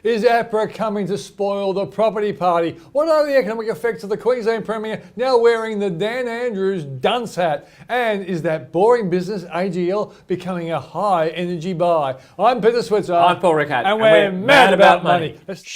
Is APRA coming to spoil the property party? What are the economic effects of the Queensland Premier now wearing the Dan Andrews dunce hat? And is that boring business AGL becoming a high energy buy? I'm Peter Switzer. I'm Paul Rickard. And we're mad about money. Let's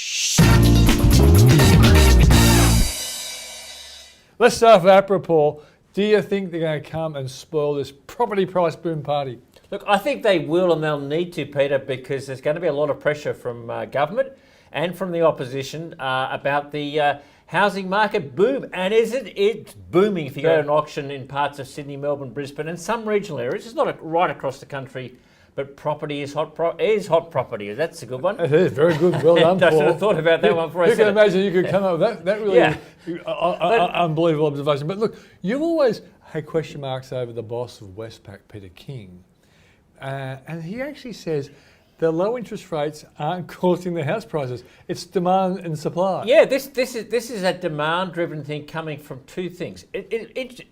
start with APRA, Paul. Do you think they're going to come and spoil this property price boom party? Look, I think they will, and they'll need to, Peter, because there's going to be a lot of pressure from government and from the opposition about the housing market boom. And it's booming if you go to an auction in parts of Sydney, Melbourne, Brisbane, and some regional areas. It's not right across the country, but property is hot property. That's a good one. It is very good. Well done, Paul. I should have thought about that one before I said it. You can imagine you could come up with that really unbelievable observation. But look, you've always had question marks over the boss of Westpac, Peter King. And he actually says the low interest rates aren't causing the house prices. It's demand and supply. Yeah, this is a demand-driven thing coming from two things.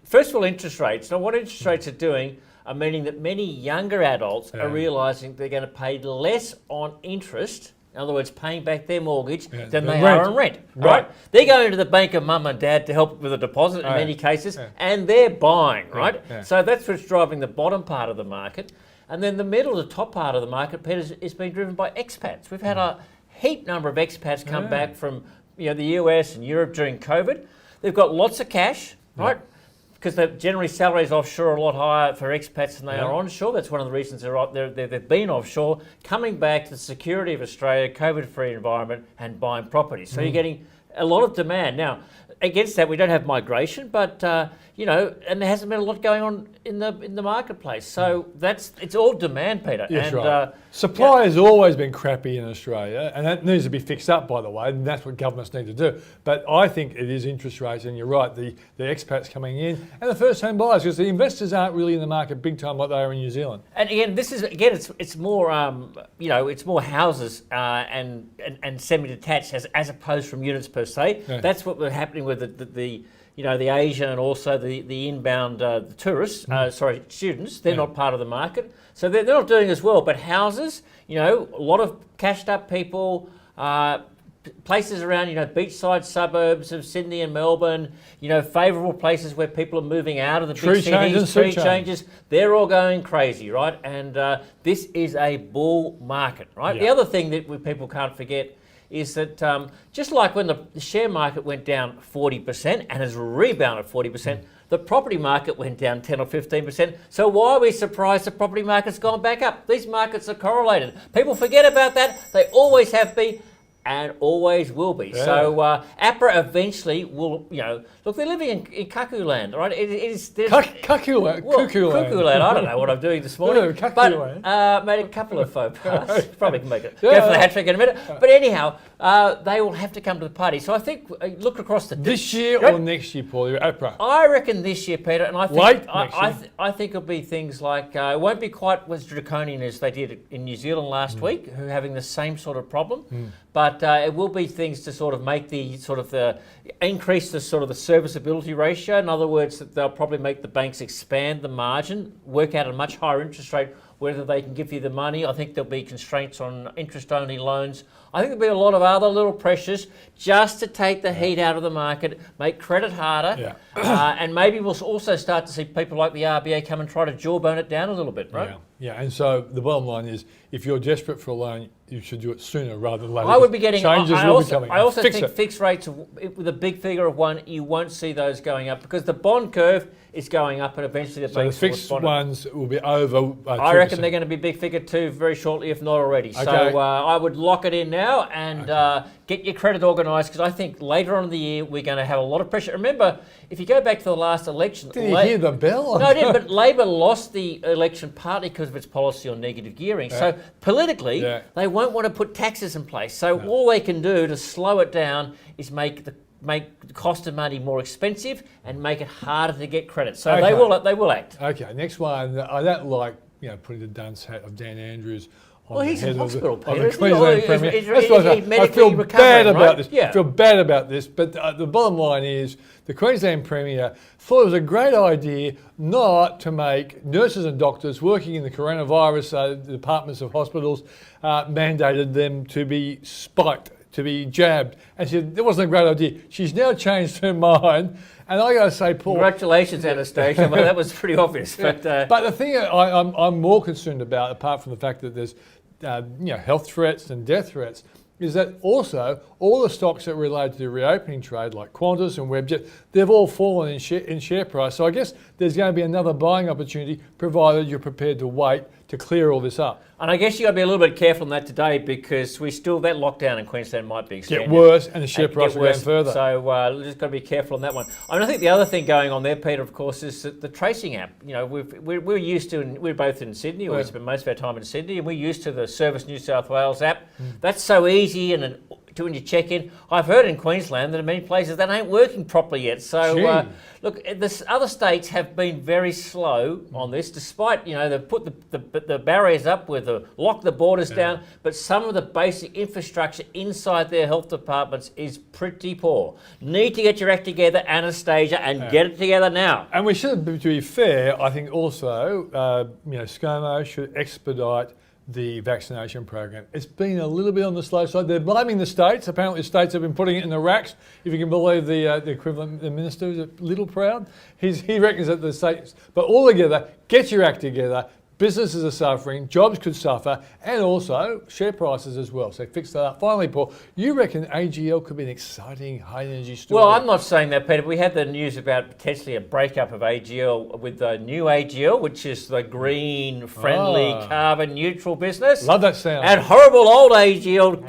First of all, interest rates. Now, what interest rates are doing are meaning that many younger adults are realising they're going to pay less on interest, in other words, paying back their mortgage, than they are on rent. Right? They're going to the bank of mum and dad to help with a deposit in many cases, and they're buying, right? So that's what's driving the bottom part of the market. And then the middle, the top part of the market, Peter, is being driven by expats. We've had a heap number of expats come back from the US and Europe during COVID. They've got lots of cash, right? Because generally salaries offshore are a lot higher for expats than they are onshore. That's one of the reasons they've been offshore, coming back to the security of Australia, COVID-free environment, and buying property. So you're getting a lot of demand. Now, against that, we don't have migration, but and there hasn't been a lot going on in the marketplace. So it's all demand, Peter. Yes, right. Supply has always been crappy in Australia, and that needs to be fixed up, by the way, and that's what governments need to do. But I think it is interest rates, and you're right, the expats coming in, and the first-home buyers, because the investors aren't really in the market big time like they are in New Zealand. And again, it's more it's more houses and semi-detached as opposed from units per se. Yeah. That's what was happening with the Asian and also the inbound tourists, students. They're not part of the market. So they're not doing as well. But houses, a lot of cashed up people, places around, beachside suburbs of Sydney and Melbourne, favourable places where people are moving out of the big cities, tree changes. They're all going crazy, right? And this is a bull market, right? Yeah. The other thing that people can't forget is that just like when the share market went down 40% and has rebounded 40%, the property market went down 10 or 15%. So why are we surprised the property market's gone back up? These markets are correlated. People forget about that. They always have been and always will be. Yeah. So APRA eventually will, look, they're living in cuckoo land, right? Cuckoo land? Cuckoo land. I don't know what I'm doing this morning. But made a couple of faux pas. Probably can make it. Go for the hat trick in a minute. But anyhow, they will have to come to the party. So I think, look across the... This year or next year, Paul, APRA? I reckon this year, Peter, and I think... Late next year? I think it'll be things like... it won't be quite as draconian as they did in New Zealand last week, who are having the same sort of problem. But it will be things to sort of make increase the sort of the serviceability ratio. In other words, that they'll probably make the banks expand the margin, work out a much higher interest rate, whether they can give you the money. I think there'll be constraints on interest-only loans. I think there'll be a lot of other little pressures just to take the heat out of the market, make credit harder, and maybe we'll also start to see people like the RBA come and try to jawbone it down a little bit, right? Yeah, and so the bottom line is, if you're desperate for a loan, you should do it sooner rather than later. I would be getting changes. I also think fixed rates with a big figure of 1, you won't see those going up because the bond curve is going up and eventually the banks will respond. So the fixed ones will be over 2%. I reckon they're going to be big figure 2 very shortly, if not already. Okay. So I would lock it in now and get your credit organised because I think later on in the year we're going to have a lot of pressure. Remember, if you go back to the last election... Did you hear the bell? No, I didn't, but Labor lost the election partly because of its policy on negative gearing. So politically, they won't want to put taxes in place. So all they can do to slow it down is make the cost of money more expensive and make it harder to get credit. So they will act. Okay, next one. I don't like putting the dunce hat of Dan Andrews Well, he's in hospital, of Peter, the isn't he? Queensland Or Premier. is That's what I medically feel bad recovering, about right? this. Yeah. I feel bad about this, but the bottom line is the Queensland Premier thought it was a great idea not to make nurses and doctors working in the coronavirus departments of hospitals mandated them to be spiked, to be jabbed. And she said, that wasn't a great idea. She's now changed her mind. And I got to say, Paul... Congratulations, Anastasia. Well, that was pretty obvious. But the thing I'm more concerned about, apart from the fact that there's health threats and death threats, is that also all the stocks that relate to the reopening trade, like Qantas and Webjet, they've all fallen in share price. So I guess there's going to be another buying opportunity, provided you're prepared to wait to clear all this up. And I guess you got to be a little bit careful on that today, because that lockdown in Queensland might be extended. Get worse, and the share price will go further. So we just got to be careful on that one. I mean, I think the other thing going on there, Peter, of course, is the tracing app. You know, we're used to, and we're both in Sydney, or we spend most of our time in Sydney, and we're used to the Service New South Wales app. That's so easy and when you check in. I've heard in Queensland that in many places that ain't working properly yet. So look, the other states have been very slow on this, despite they've put the barriers up with lock the borders down, but some of the basic infrastructure inside their health departments is pretty poor. Need to get your act together, Anastasia, and get it together now. And we should, to be fair, I think also ScoMo should expedite the vaccination program. It's been a little bit on the slow side. They're blaming the states. Apparently the states have been putting it in the racks. If you can believe the equivalent, the minister is a little proud. He reckons that the states, but all together, get your act together. Businesses are suffering, jobs could suffer, and also share prices as well. So fix that up. Finally, Paul, you reckon AGL could be an exciting high energy story? Well, I'm not saying that, Peter. We had the news about potentially a breakup of AGL with the new AGL, which is the green, friendly, carbon neutral business. Love that sound. And horrible old AGL,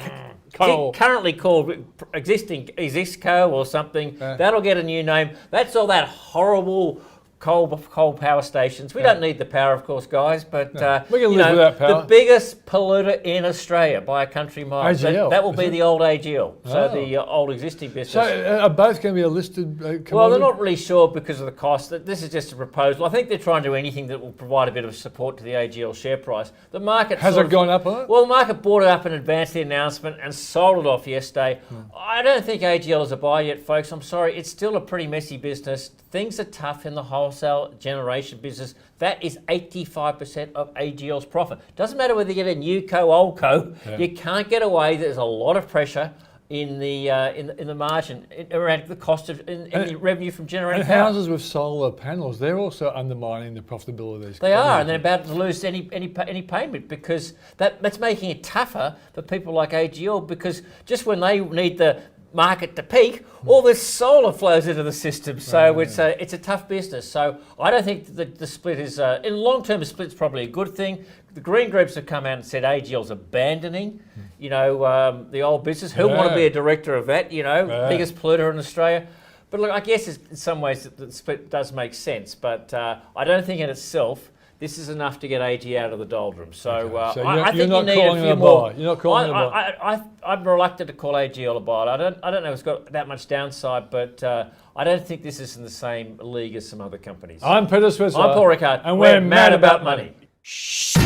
currently called Exisco or something. That'll get a new name. That's all that horrible coal power stations. We don't need the power, of course, guys, but we can live without power. The biggest polluter in Australia by a country mile. AGL. That will be the old AGL, so the old existing business. So are both going to be a listed commodity? Well, they're not really sure because of the cost. This is just a proposal. I think they're trying to do anything that will provide a bit of support to the AGL share price. The market has it gone up on it? Well, the market bought it up in advance of the announcement and sold it off yesterday. I don't think AGL is a buy yet, folks. I'm sorry. It's still a pretty messy business. Things are tough in the wholesale generation business. That is 85% of AGL's profit. Doesn't matter whether you get a new co, old co. You can't get away. There's a lot of pressure in the margin around the cost of the revenue from generating power. Houses with solar panels, they're also undermining the profitability of these. They are, and they're about to lose any payment, because that's making it tougher for people like AGL, because just when they need the market to peak, all this solar flows into the system. So it's a tough business. So I don't think the split is, in long term, the split's probably a good thing. The green groups have come out and said AGL's abandoning, the old business. Who want to be a director of that, biggest polluter in Australia? But look, I guess in some ways the split does make sense, but I don't think in itself this is enough to get AG out of the doldrums. So, I think you need a few more. You're not calling it a buy. I'm reluctant to call AGL a buy. I don't know if it's got that much downside, but I don't think this is in the same league as some other companies. I'm Peter Switzer. I'm Paul Rickard. And we're mad about money. Shh.